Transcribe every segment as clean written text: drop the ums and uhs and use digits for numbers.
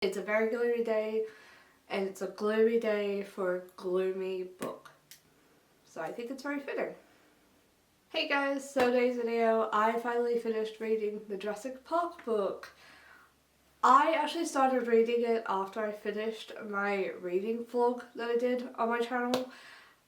It's a very gloomy day, and it's a gloomy day for a gloomy book. So I think it's very fitting. Hey guys, so today's video, I finally finished reading the Jurassic Park book. I actually started reading it after I finished my reading vlog that I did on my channel.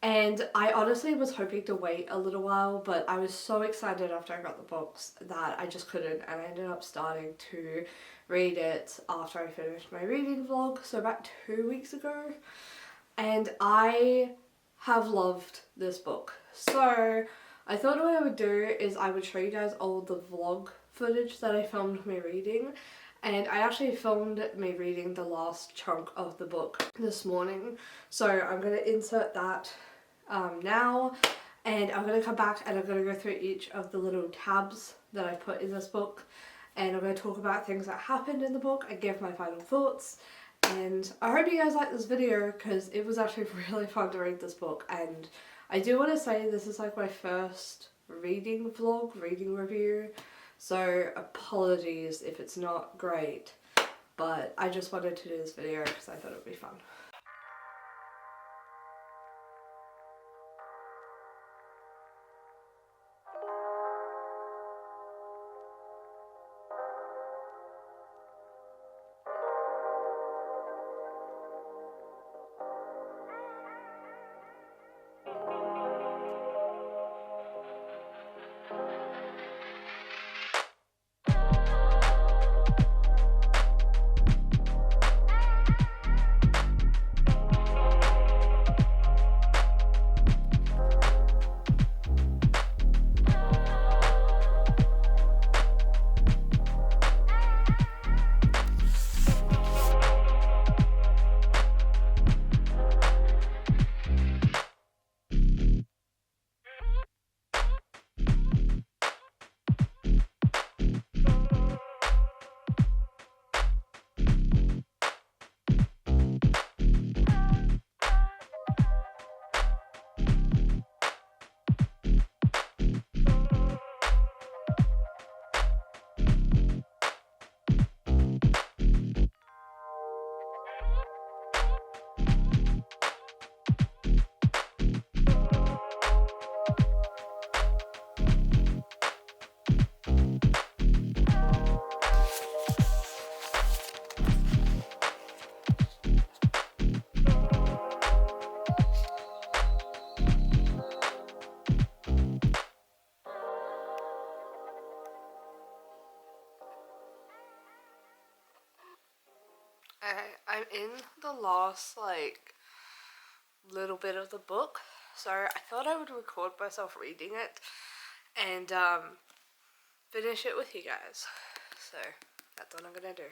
And I honestly was hoping to wait a little while, but I was so excited after I got the books that I just couldn't, and I ended up starting to read it after I finished my reading vlog, so about 2 weeks ago. And I have loved this book. So I thought what I would do is I would show you guys all the vlog footage that I filmed me reading. And I actually filmed me reading the last chunk of the book this morning. So I'm going to insert that now, and I'm going to come back and I'm going to go through each of the little tabs that I put in this book, and I'm going to talk about things that happened in the book and give my final thoughts. And I hope you guys like this video because it was actually really fun to read this book, and I do want to say this is like my first reading vlog, reading review, so apologies if it's not great, but I just wanted to do this video because I thought it would be fun. Okay, I'm in the last little bit of the book, so I thought I would record myself reading it and finish it with you guys. So that's what I'm gonna do.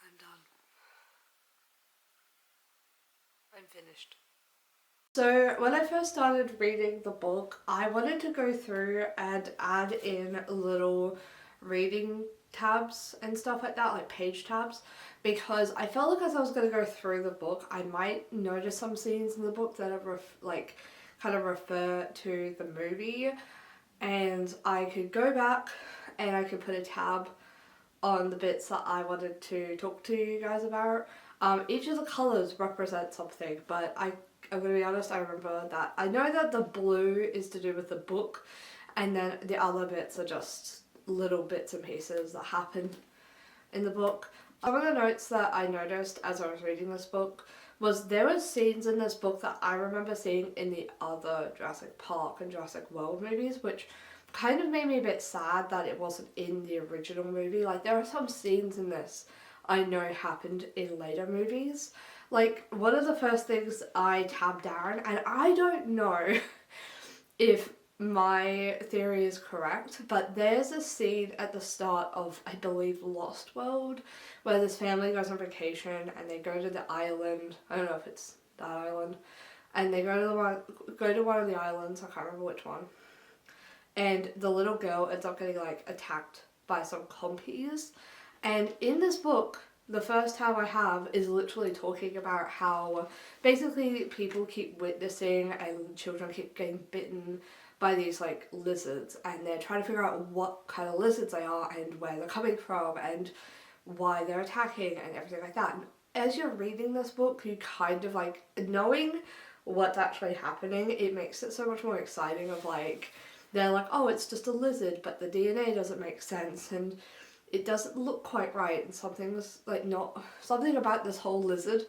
I'm done. I'm finished. So when I first started reading the book, I wanted to go through and add in little reading tabs and stuff like that, like page tabs, because I felt like as I was going to go through the book, I might notice some scenes in the book that are kind of refer to the movie, and I could go back and I could put a tab on the bits that I wanted to talk to you guys about. Each of the colours represent something, but I'm going to be honest, I remember that. I know that the blue is to do with the book, and then the other bits are just little bits and pieces that happen in the book. Some of the notes that I noticed as I was reading this book was there were scenes in this book that I remember seeing in the other Jurassic Park and Jurassic World movies, which kind of made me a bit sad that it wasn't in the original movie. Like, there are some scenes in this I know happened in later movies. Like, one of the first things I tabbed down, and I don't know if my theory is correct, but there's a scene at the start of, I believe, Lost World, where this family goes on vacation and they go to the island. I don't know if it's that island, and they go to one of the islands. I can't remember which one. And the little girl ends up getting like attacked by some compies. And in this book, the first tab I have is literally talking about how basically people keep witnessing and children keep getting bitten by these like lizards, and they're trying to figure out what kind of lizards they are and where they're coming from and why they're attacking and everything like that. And as you're reading this book, you kind of like knowing what's actually happening, it makes it so much more exciting of like, they're like, oh, it's just a lizard, but the DNA doesn't make sense and it doesn't look quite right, and something's like something about this whole lizard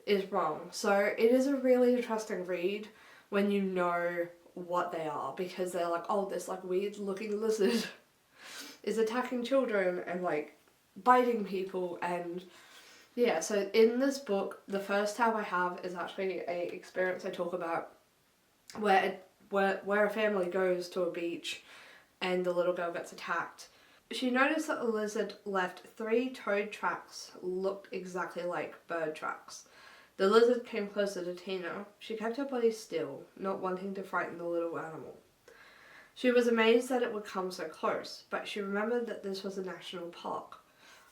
is wrong. So it is a really interesting read when you know what they are, because they're like, oh, this like weird looking lizard is attacking children and like biting people. And yeah, so in this book, the first tab I have is actually a experience I talk about where a family goes to a beach and the little girl gets attacked. She noticed that the lizard left 3 toed tracks looked exactly like bird tracks. The lizard came closer to Tina. She kept her body still, not wanting to frighten the little animal. She was amazed that it would come so close, but she remembered that this was a national park.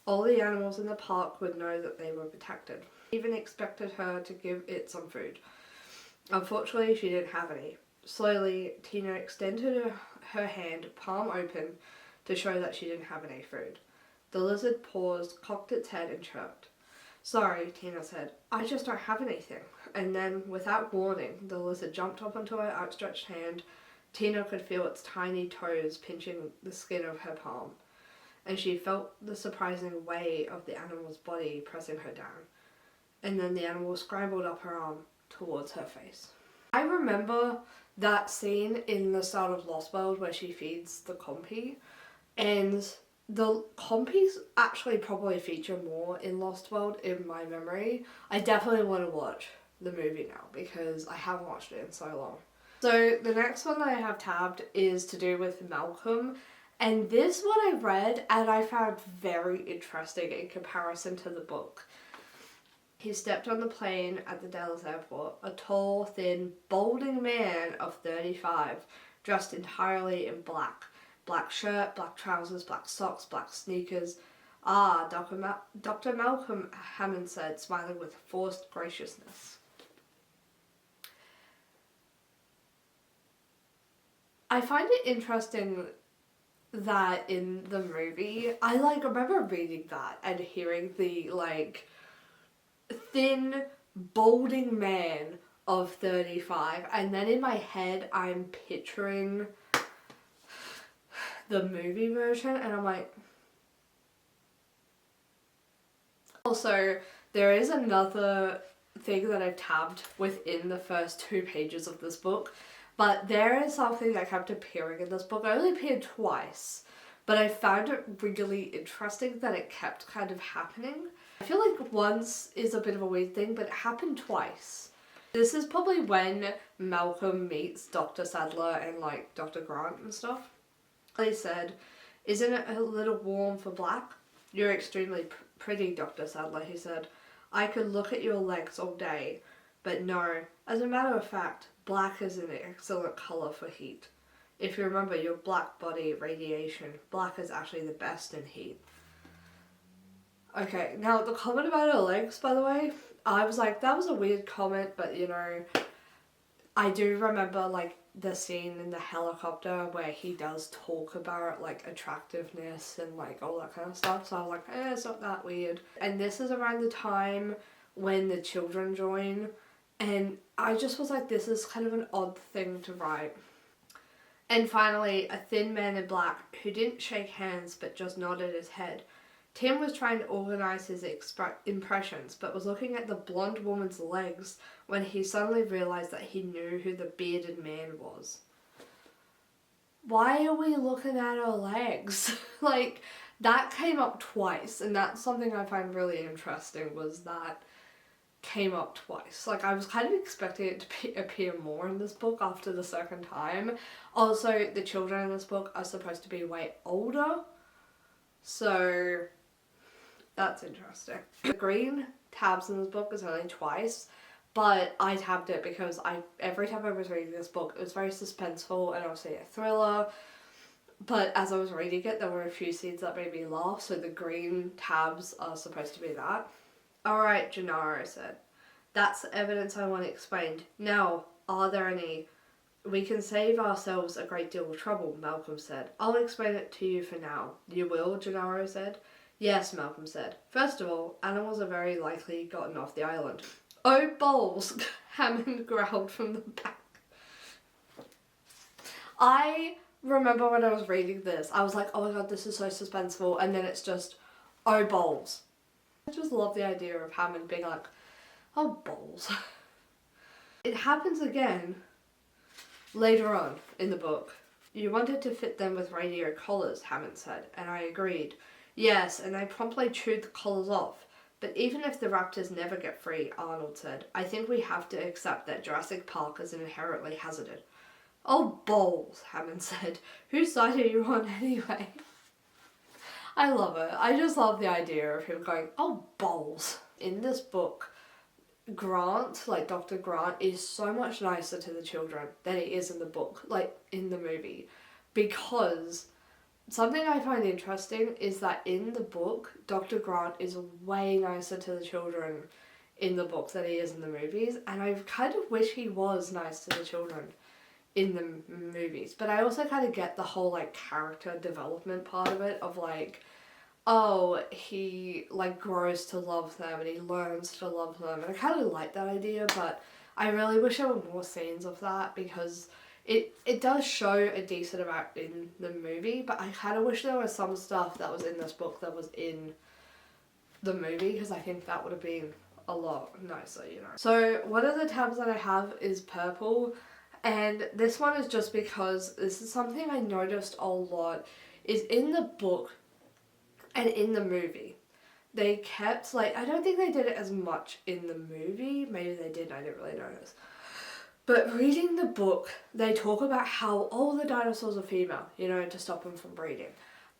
All the animals in the park would know that they were protected. She even expected her to give it some food. Unfortunately, she didn't have any. Slowly, Tina extended her hand, palm open, to show that she didn't have any food. The lizard paused, cocked its head, and chirped. Sorry, Tina said. I just don't have anything. And then, without warning, the lizard jumped up onto her outstretched hand. Tina could feel its tiny toes pinching the skin of her palm, and she felt the surprising weight of the animal's body pressing her down. And then the animal scrambled up her arm towards her face. I remember that scene in the start of Lost World where she feeds the compy, and the compies actually probably feature more in Lost World in my memory. I definitely want to watch the movie now because I haven't watched it in so long. So the next one that I have tabbed is to do with Malcolm, and this one I read and I found very interesting in comparison to the book. He stepped on the plane at the Dallas airport, a tall, thin, balding man of 35, dressed entirely in black. Black shirt, black trousers, black socks, black sneakers. Ah, Dr. Malcolm, Hammond said, smiling with forced graciousness. I find it interesting that in the movie, I remember reading that and hearing the thin, balding man of 35, and then in my head I'm picturing the movie version, and I'm like... Also, there is another thing that I've tabbed within the first 2 pages of this book, but there is something that kept appearing in this book. It only appeared twice, but I found it really interesting that it kept kind of happening. I feel like once is a bit of a weird thing, but it happened twice. This is probably when Malcolm meets Dr. Sadler and Dr. Grant and stuff. They said, "Isn't it a little warm for black? You're extremely pretty, Dr. Sadler," he said. "I could look at your legs all day, but no, As a matter of fact, black is an excellent colour for heat. If you remember your black body radiation, black is actually the best in heat. Okay, now the comment about her legs, by the way, I was like, that was a weird comment, but you know, I do remember like the scene in the helicopter where he does talk about like attractiveness and like all that kind of stuff, so I was like, it's not that weird. And this is around the time when the children join, and I just was like, this is kind of an odd thing to write. And finally, a thin man in black who didn't shake hands but just nodded his head. Tim was trying to organise his impressions, but was looking at the blonde woman's legs when he suddenly realised that he knew who the bearded man was. Why are we looking at her legs? Like, that came up twice, and that's something I find really interesting, was that came up twice. Like, I was kind of expecting it to appear more in this book after the second time. Also, the children in this book are supposed to be way older, so that's interesting. The green tabs in this book is only twice, but I tabbed it because every time I was reading this book, it was very suspenseful and obviously a thriller. But as I was reading it, there were a few scenes that made me laugh, so the green tabs are supposed to be that. Alright, Gennaro said. That's the evidence I want explained. Now, are there any? We can save ourselves a great deal of trouble, Malcolm said. I'll explain it to you for now. You will, Gennaro said. Yes, Malcolm said. First of all, animals are very likely gotten off the island. Oh, balls, Hammond growled from the back. I remember when I was reading this, I was like, oh my god, this is so suspenseful, and then it's just, oh, balls. I just love the idea of Hammond being like, oh, balls. It happens again later on in the book. You wanted to fit them with radio collars, Hammond said, and I agreed. Yes, and I promptly chewed the collars off. But even if the raptors never get free, Arnold said, I think we have to accept that Jurassic Park is inherently hazarded. Oh, balls, Hammond said. Whose side are you on anyway? I love it. I just love the idea of him going, oh, balls. In this book, Grant, like Dr. Grant, is so much nicer to the children than he is in the book, like in the movie. Because something I find interesting is that in the book, Dr. Grant is way nicer to the children in the book than he is in the movies, and I kind of wish he was nice to the children in the movies. But I also kind of get the whole like character development part of it, of like, oh, he like grows to love them and he learns to love them, and I kind of like that idea, but I really wish there were more scenes of that, because it does show a decent amount in the movie, but I kind of wish there was some stuff that was in this book that was in the movie, because I think that would have been a lot nicer, you know. So one of the tabs that I have is purple, and this one is just because this is something I noticed a lot, is in the book and in the movie. They kept, like, I don't think they did it as much in the movie, maybe they did, I didn't really notice. But reading the book, they talk about how all the dinosaurs are female, you know, to stop them from breeding.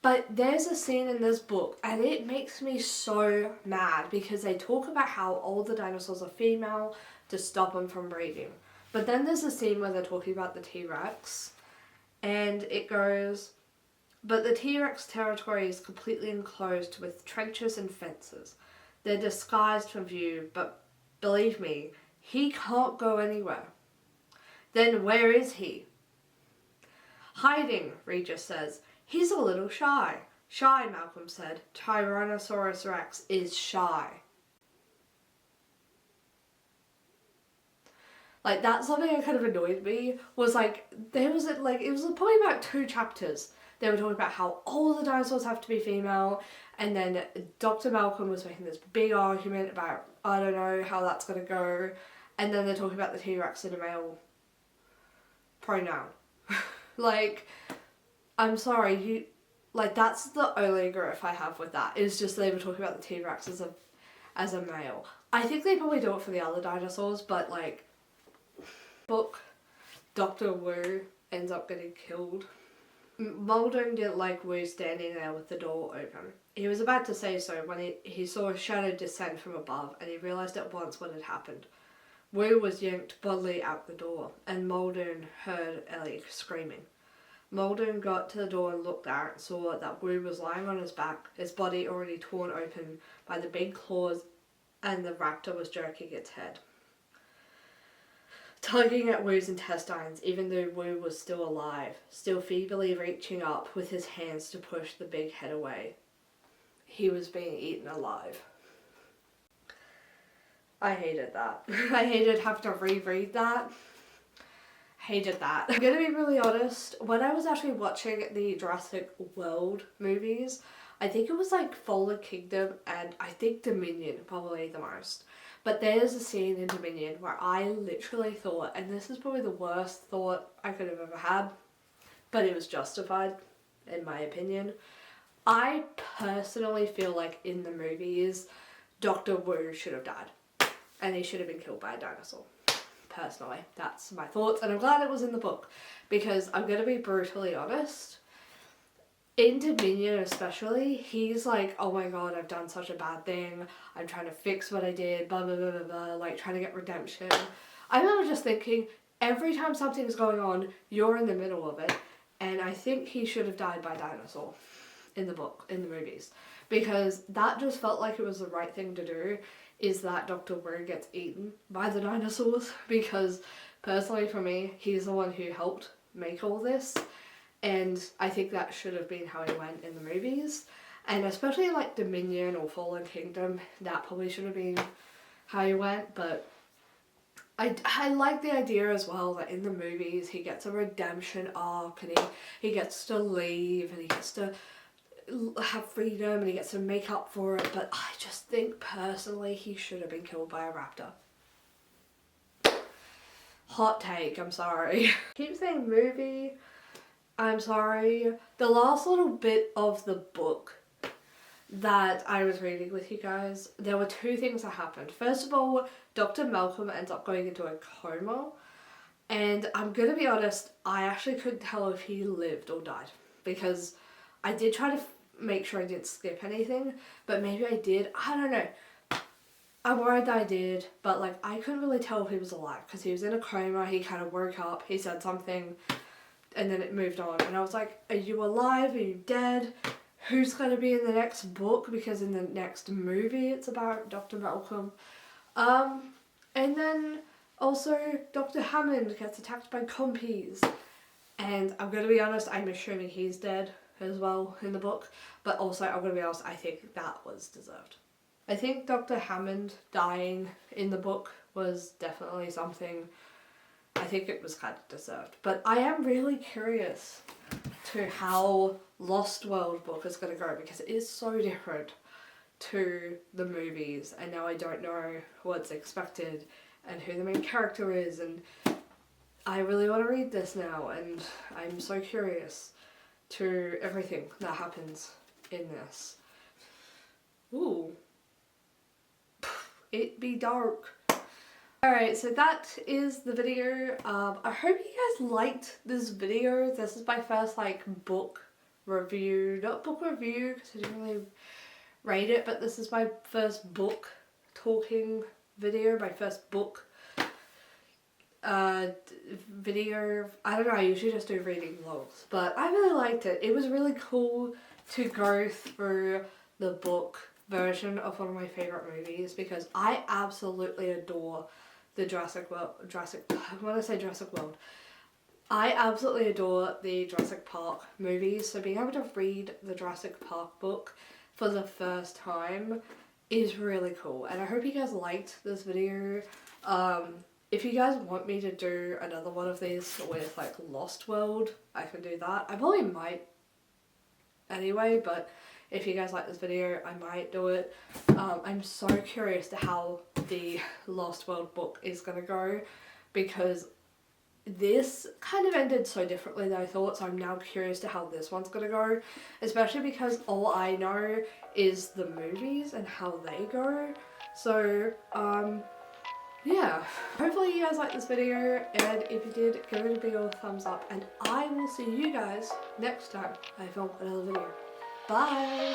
But there's a scene in this book, and it makes me so mad, because they talk about how all the dinosaurs are female to stop them from breeding. But then there's a scene where they're talking about the T-Rex, and it goes, but the T-Rex territory is completely enclosed with trenches and fences. They're disguised from view, but believe me, he can't go anywhere. Then where is he? Hiding, Regis says. He's a little shy. Shy, Malcolm said. Tyrannosaurus Rex is shy. Like, that's something that kind of annoyed me, was like, there was like, it was probably about 2 chapters. They were talking about how all the dinosaurs have to be female, and then Dr. Malcolm was making this big argument about, I don't know how that's going to go, and then they're talking about the T-Rex in a male pronoun. Like, I'm sorry, like, that's the only gripe I have with that, is just they were talking about the T-Rex as a male. I think they probably do it for the other dinosaurs, but like, book, Dr. Wu ends up getting killed. Muldoon didn't like Wu standing there with the door open. He was about to say so when he saw a shadow descend from above, and he realised at once what had happened. Wu was yanked bodily out the door, and Muldoon heard Ellie screaming. Muldoon got to the door and looked out and saw that Wu was lying on his back, his body already torn open by the big claws, and the raptor was jerking its head, tugging at Wu's intestines, even though Wu was still alive, still feebly reaching up with his hands to push the big head away. He was being eaten alive. I hated that. I hated having to reread that. Hated that. I'm gonna be really honest, when I was actually watching the Jurassic World movies, I think it was like Fallen Kingdom and I think Dominion probably the most. But there's a scene in Dominion where I literally thought, and this is probably the worst thought I could have ever had, but it was justified in my opinion. I personally feel like in the movies, Dr. Wu should have died. And he should have been killed by a dinosaur. Personally, that's my thoughts, and I'm glad it was in the book, because I'm going to be brutally honest, in Dominion especially, he's like, oh my god, I've done such a bad thing, I'm trying to fix what I did, blah blah blah blah blah, like trying to get redemption. I remember just thinking, every time something's going on, you're in the middle of it, and I think he should have died by a dinosaur in the book, in the movies, because that just felt like it was the right thing to do, is that Dr. Wu gets eaten by the dinosaurs, because personally for me, he's the one who helped make all this, and I think that should have been how he went in the movies, and especially like Dominion or Fallen Kingdom, that probably should have been how he went. But I like the idea as well that in the movies he gets a redemption arc, and he gets to leave, and he gets to have freedom, and he gets to make up for it, but I just think personally he should have been killed by a raptor. Hot take, I'm sorry. Keep saying movie, I'm sorry. The last little bit of the book that I was reading with you guys, there were two things that happened. First of all, Dr. Malcolm ends up going into a coma, and I'm gonna be honest, I actually couldn't tell if he lived or died, because I did try to make sure I didn't skip anything, but maybe I did. I don't know. I'm worried that I did, but like I couldn't really tell if he was alive, because he was in a coma, he kind of woke up, he said something, and then it moved on. And I was like, are you alive? Are you dead? Who's going to be in the next book? Because in the next movie it's about Dr. Malcolm. And then also Dr. Hammond gets attacked by compies. And I'm going to be honest, I'm assuming he's dead as well in the book, but also I'm gonna be honest, I think that was deserved. I think Dr. Hammond dying in the book was definitely something, I think it was kind of deserved, but I am really curious to how Lost World book is gonna go, because it is so different to the movies, and now I don't know what's expected and who the main character is, and I really want to read this now, and I'm so curious to everything that happens in this. Ooh. It be dark. Alright, so that is the video. I hope you guys liked this video. This is my first like book review. Not book review, because I didn't really rate it, but this is my first book talking video, my first book video. I don't know, I usually just do reading vlogs, but I really liked it. It was really cool to go through the book version of one of my favorite movies, because I absolutely adore the Jurassic World, I absolutely adore the Jurassic Park movies, so being able to read the Jurassic Park book for the first time is really cool, and I hope you guys liked this video. If you guys want me to do another one of these with like Lost World, I can do that. I probably might anyway, but if you guys like this video, I might do it. I'm so curious to how the Lost World book is going to go, because this kind of ended so differently than I thought, so I'm now curious to how this one's going to go, especially because all I know is the movies and how they go. So, yeah, hopefully you guys liked this video, and if you did, give it a big old thumbs up, and I will see you guys next time I film another video. Bye!